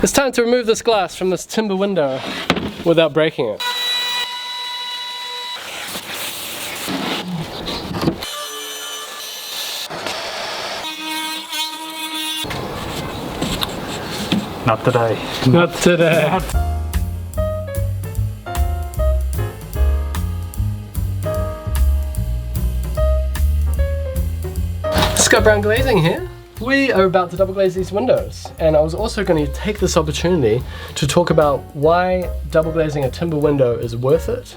It's time to remove this glass from this timber window without breaking it. Not today. Not today. Scott Brown Glazing here. We are about to double glaze these windows, and I was also going to take this opportunity to talk about why double glazing a timber window is worth it.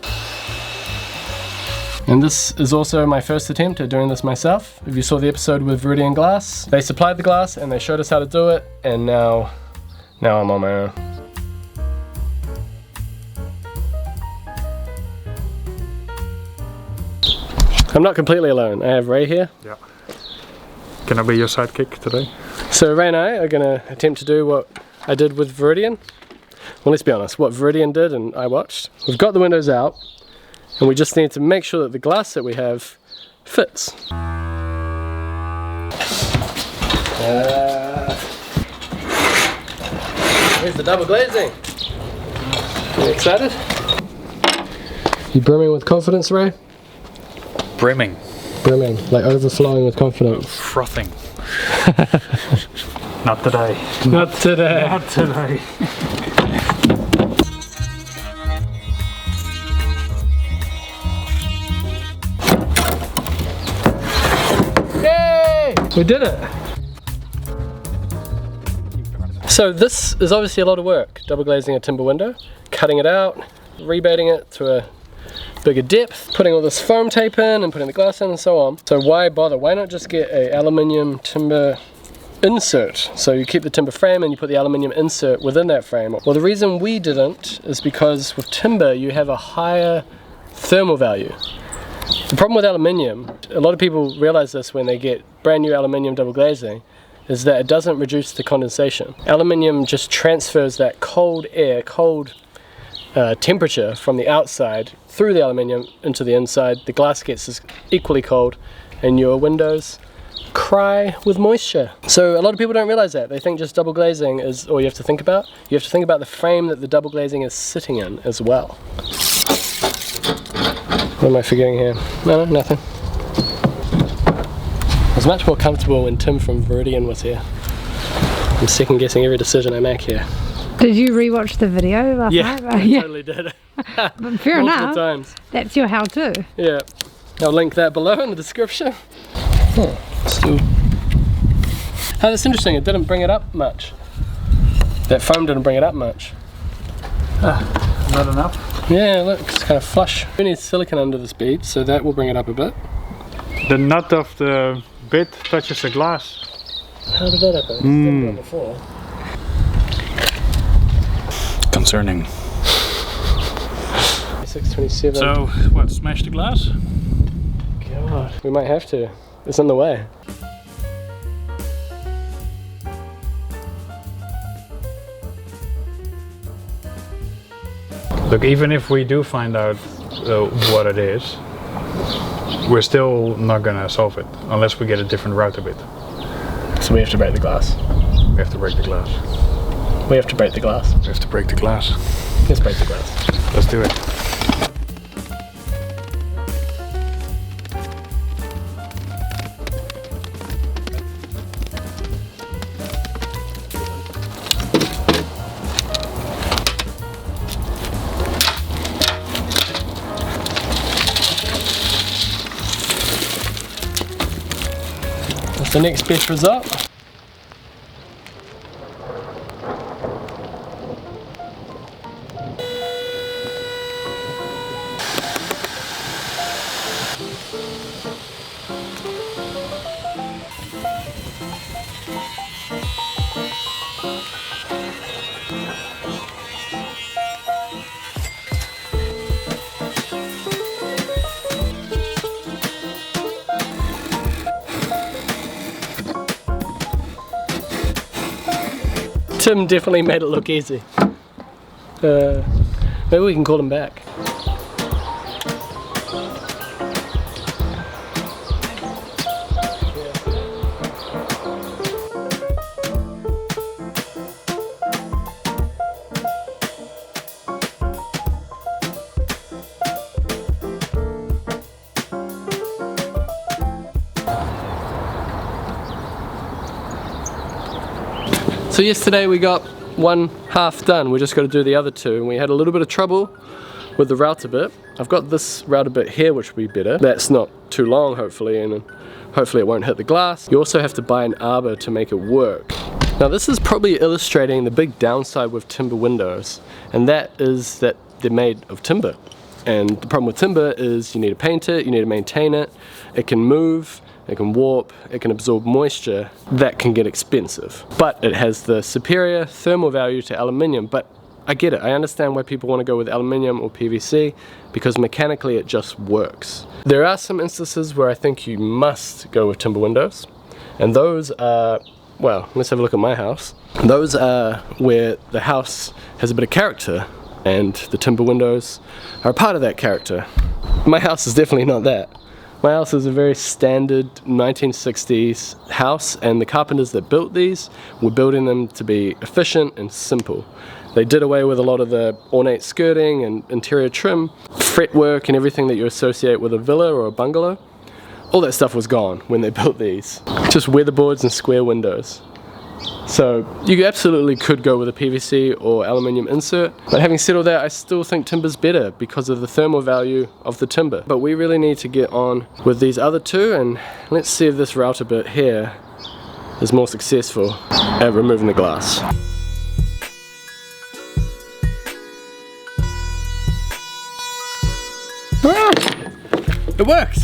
And this is also my first attempt at doing this myself. If you saw the episode with Viridian Glass, they supplied the glass and they showed us how to do it, and now I'm on my own. I'm not completely alone. I have Ray here. Yeah. Can I be your sidekick today? So Ray and I are going to attempt to do what I did with Viridian. Well, let's be honest, what Viridian did and I watched. We've got the windows out, and we just need to make sure that the glass that we have fits. Here's the double glazing. You excited? You brimming with confidence, Ray? Brimming. Brimming, like overflowing with confidence. Frothing. Not today. Not today. Not today. Yay! We did it! So this is obviously a lot of work, double glazing a timber window, cutting it out, rebating it to a bigger depth, putting all this foam tape in and putting the glass in and so on. So why bother? Why not just get a aluminium timber insert? So you keep the timber frame and you put the aluminium insert within that frame. Well, the reason we didn't is because with timber you have a higher thermal value. The problem with aluminium, a lot of people realize this when they get brand new aluminium double glazing, is that it doesn't reduce the condensation. Aluminium just transfers that cold air, cold temperature from the outside through the aluminium into the inside. The glass gets equally cold and your windows cry with moisture. So a lot of people don't realize that. They think just double glazing is all you have to think about. You have to think about the frame that the double glazing is sitting in as well. What am I forgetting here? No, nothing. I was much more comfortable when Tim from Viridian was here. I'm second guessing every decision I make here. Did you rewatch the video last night? I totally did. But fair enough. Times. That's your how-to. Yeah. I'll link that below in the description. Oh, that's interesting. It didn't bring it up much. That foam didn't bring it up much. Not enough? Yeah, look, it's kind of flush. We need silicone under this bead, so that will bring it up a bit. The nut of the bit touches the glass. How did that happen? It's never done before. Concerning. 2627. So, what, smash the glass? God, we might have to. It's in the way. Look, even if we do find out what it is, we're still not gonna solve it unless we get a different route of it. So we have to break the glass. We have to break the glass. We have to break the glass. We have to break the glass. Let's break the glass. Let's do it. That's the next best result. Tim definitely made it look easy. Maybe we can call him back. So yesterday we got one half done, we just got to do the other two, and we had a little bit of trouble with the router bit. I've got this router bit here which will be better. That's not too long hopefully, and hopefully it won't hit the glass. You also have to buy an arbor to make it work. Now this is probably illustrating the big downside with timber windows, and that is that they're made of timber. And the problem with timber is you need to paint it, you need to maintain it, it can move, it can warp, it can absorb moisture. That can get expensive. But it has the superior thermal value to aluminium. But I get it, I understand why people want to go with aluminium or PVC, because mechanically it just works. There are some instances where I think you must go with timber windows, and those are, well, let's have a look at my house. Those are where the house has a bit of character, and the timber windows are a part of that character. My house is definitely not that. My house is a very standard 1960s house, and the carpenters that built these were building them to be efficient and simple. They did away with a lot of the ornate skirting and interior trim, fretwork and everything that you associate with a villa or a bungalow. All that stuff was gone when they built these. Just weatherboards and square windows. So you absolutely could go with a PVC or aluminium insert, but having said all that, I still think timber's better because of the thermal value of the timber. But we really need to get on with these other two, and let's see if this router bit here is more successful at removing the glass. Ah, it works!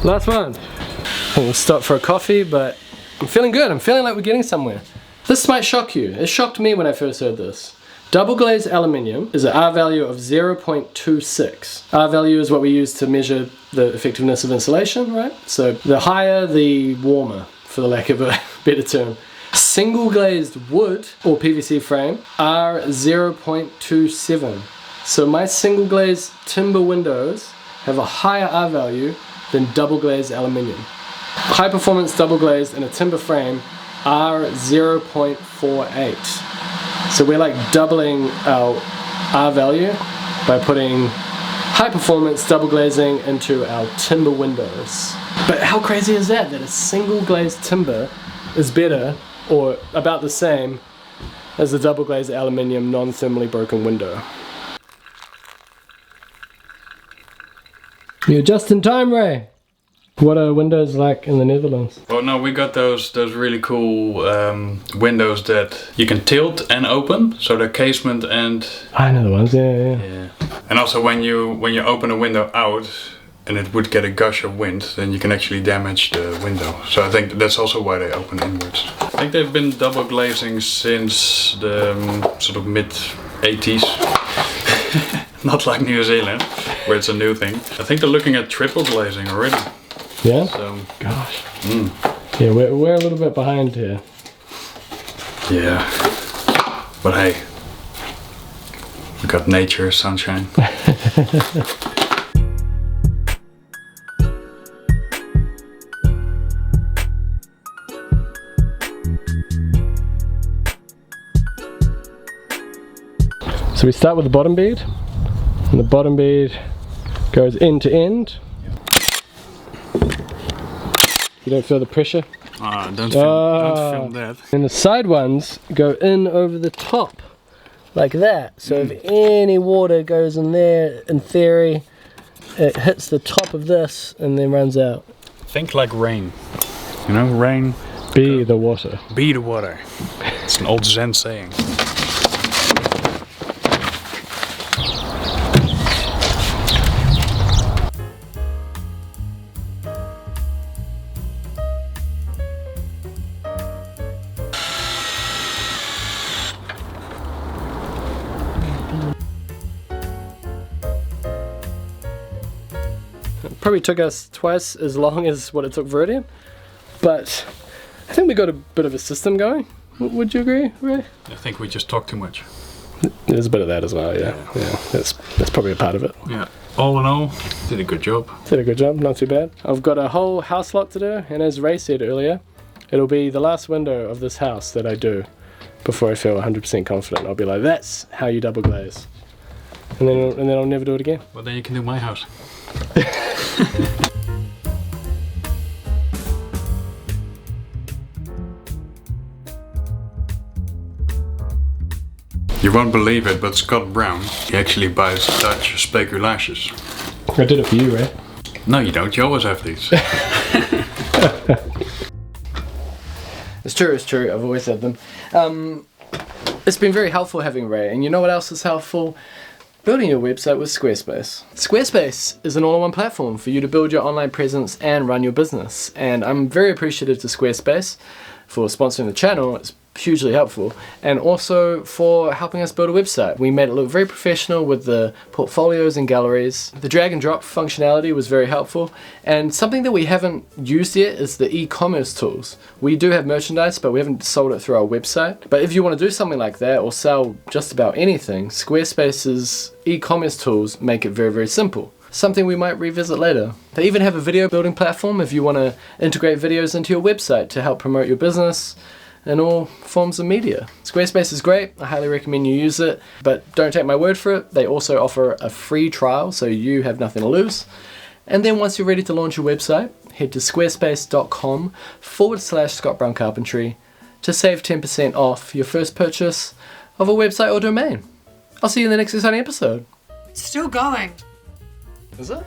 Last one. We'll stop for a coffee, but I'm feeling good. I'm feeling like we're getting somewhere. This might shock you. It shocked me when I first heard this. Double glazed aluminium is an R value of 0.26. R value is what we use to measure the effectiveness of insulation, right? So the higher, the warmer, for the lack of a better term. Single glazed wood or PVC frame are 0.27. So my single glazed timber windows have a higher R value than double glazed aluminium. High performance double glazed in a timber frame are 0.48. So we're like doubling our R value by putting high performance double glazing into our timber windows. But how crazy is that? That a single glazed timber is better or about the same as the double glazed aluminium non-thermally broken window. You're just in time, Ray. What are windows like in the Netherlands? Oh no, we got those really cool windows that you can tilt and open, so they're casement and... I know the ones, yeah. And also when you open a window out and it would get a gush of wind, then you can actually damage the window. So I think that's also why they open inwards. I think they've been double glazing since the sort of mid-80s. Not like New Zealand, where it's a new thing. I think they're looking at triple glazing already. Yeah? So, gosh. Yeah, we're a little bit behind here. Yeah. But hey, we got nature, sunshine. So we start with the bottom bead, and the bottom bead goes end to end. You don't feel the pressure? Don't feel that. And the side ones go in over the top, like that. So if any water goes in there, in theory, it hits the top of this and then runs out. Think like rain. You know, rain. Be the water. Be the water. It's an old Zen saying. Probably took us twice as long as what it took Viridian, but I think we got a bit of a system going. Would you agree, Ray? I think we just talk too much. There's a bit of that as well, yeah. That's probably a part of it. Yeah. All in all, did a good job. Did a good job, not too bad. I've got a whole house lot to do, and as Ray said earlier, it'll be the last window of this house that I do before I feel 100% confident. I'll be like, that's how you double glaze. And then I'll never do it again. Well, then you can do my house. You won't believe it, but Scott Brown, he actually buys Dutch speculashes. I did it for you, Ray. No, you don't. You always have these. It's true. I've always had them. It's been very helpful having Ray, and you know what else is helpful? Building your website with Squarespace. Squarespace is an all-in-one platform for you to build your online presence and run your business. And I'm very appreciative to Squarespace for sponsoring the channel. It's hugely helpful, and also for helping us build a website. We made it look very professional with the portfolios and galleries. The drag and drop functionality was very helpful, and something that we haven't used yet is the e-commerce tools. We do have merchandise, but we haven't sold it through our website. But if you want to do something like that or sell just about anything, Squarespace's e-commerce tools make it very, very simple. Something we might revisit later. They even have a video building platform if you want to integrate videos into your website to help promote your business in all forms of media. Squarespace is great, I highly recommend you use it, but don't take my word for it. They also offer a free trial, so you have nothing to lose. And then once you're ready to launch your website, head to squarespace.com/Scott Brown Carpentry to save 10% off your first purchase of a website or domain. I'll see you in the next exciting episode. It's still going. Is it?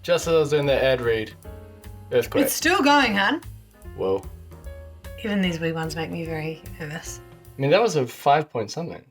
Just as I was doing that ad read. Earthquake. It's still going, hun. Whoa. Even these wee ones make me very nervous. I mean, that was a 5 point something.